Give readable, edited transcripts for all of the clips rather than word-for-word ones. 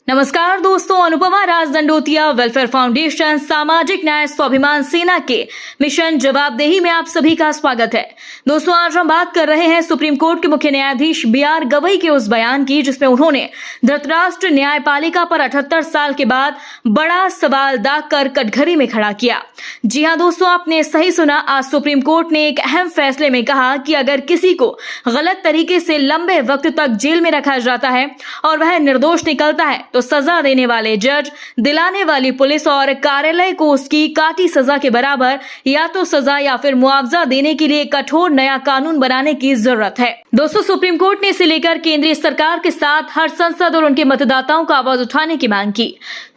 नमस्कार दोस्तों, अनुपमा राज Dandotiya welfare foundation सामाजिक न्याय स्वाभिमान सेना के मिशन जवाबदेही में आप सभी का स्वागत है। दोस्तों, आज हम बात कर रहे हैं सुप्रीम कोर्ट के मुख्य न्यायाधीश बी.आर. गवई के उस बयान की जिसमें उन्होंने धृतराष्ट्र न्यायपालिका पर 78 साल के बाद बड़ा सवाल दाग कर कटघरे में खड़ा किया। जी हाँ दोस्तों, आपने सही सुना। आज सुप्रीम कोर्ट ने एक अहम फैसले में कहा कि अगर किसी को गलत तरीके से लंबे वक्त तक जेल में रखा जाता है और वह निर्दोष निकलता है तो सजा देने वाले जज, दिलाने वाली पुलिस और कार्यालय को उसकी काटी सजा के बराबर या तो सजा या फिर मुआवजा देने के लिए कठोर नया कानून बनाने की जरूरत है। दोस्तों, सुप्रीम कोर्ट ने इसे लेकर केंद्रीय सरकार के साथ हर संसद और उनके मतदाताओं का आवाज उठाने की मांग की।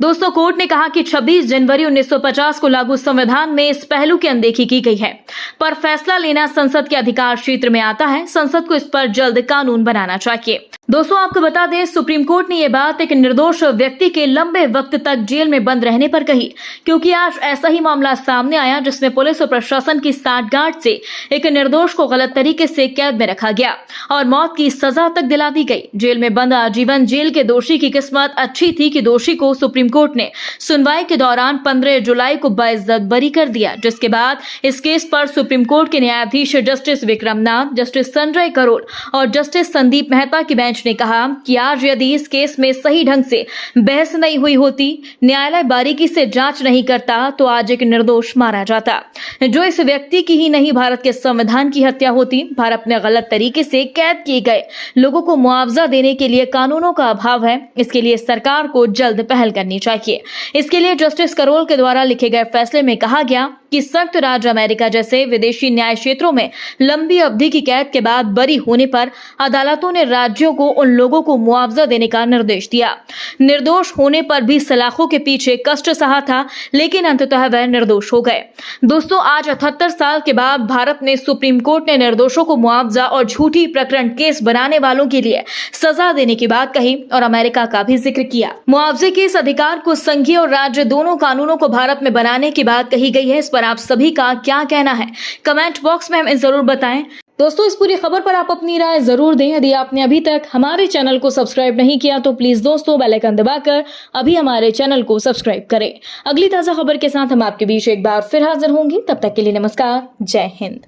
दोस्तों, कोर्ट ने कहा कि 26 जनवरी 1950 को लागू संविधान में इस पहलू की अनदेखी की गई है, पर फैसला लेना संसद के अधिकार क्षेत्र में आता है। संसद को इस पर जल्द कानून बनाना चाहिए। दोस्तों, आपको बता दें, सुप्रीम कोर्ट ने यह बात एक निर्दोष व्यक्ति के लंबे वक्त तक जेल में बंद रहने पर कही, क्योंकि आज ऐसा ही मामला सामने आया जिसमें पुलिस और प्रशासन की साठगांठ से एक निर्दोष को गलत तरीके से कैद में रखा गया और मौत की सजा तक दिला दी गई। जेल में बंद आजीवन जेल के दोषी की किस्मत अच्छी थी कि दोषी को सुप्रीम कोर्ट ने सुनवाई के दौरान 15 जुलाई को बाइज्जत बरी कर दिया, जिसके बाद इस केस पर सुप्रीम कोर्ट के न्यायाधीश जस्टिस विक्रम नाथ, जस्टिस संजय करोल और जस्टिस संदीप मेहता की बेंच ने कहा कि आज यदि इस केस में सही ढंग से बहस नहीं हुई होती, न्यायालय बारीकी से जांच नहीं करता, तो आज एक निर्दोष मारा जाता। जो इस व्यक्ति की ही नहीं, भारत के संविधान की हत्या होती। भारत में गलत तरीके से कैद किए गए लोगों को मुआवजा देने के लिए कानूनों का अभाव है। इसके लिए सरकार को जल्द पहल करनी चाहिए। इसके लिए जस्टिस करोल के द्वारा लिखे गए फैसले में कहा गया कि संयुक्त राज्य अमेरिका जैसे विदेशी न्याय क्षेत्रों में लंबी अवधि की कैद के बाद बरी होने पर अदालतों ने राज्यों को उन लोगों को मुआवजा देने का निर्देश दिया। निर्दोष होने पर भी सलाखों के पीछे कष्ट सहा था, लेकिन अंततः वह निर्दोष हो गए। दोस्तों, आज 78 साल के बाद भारत में सुप्रीम कोर्ट ने निर्दोषों को मुआवजा और झूठी प्रकरण केस बनाने वालों के लिए सजा देने की बात कही और अमेरिका का भी जिक्र किया। मुआवजे के इस अधिकार को संघीय और राज्य दोनों कानूनों को भारत में बनाने की बात कही गई है। इस पर आप सभी का क्या कहना है, कमेंट बॉक्स में हमें जरूर बताएं। दोस्तों, इस पूरी खबर पर आप अपनी राय जरूर दें। यदि आपने अभी तक हमारे चैनल को सब्सक्राइब नहीं किया तो प्लीज दोस्तों बेल आइकन दबाकर अभी हमारे चैनल को सब्सक्राइब करें। अगली ताजा खबर के साथ हम आपके बीच एक बार फिर हाजिर होंगे। तब तक के लिए नमस्कार, जय हिंद।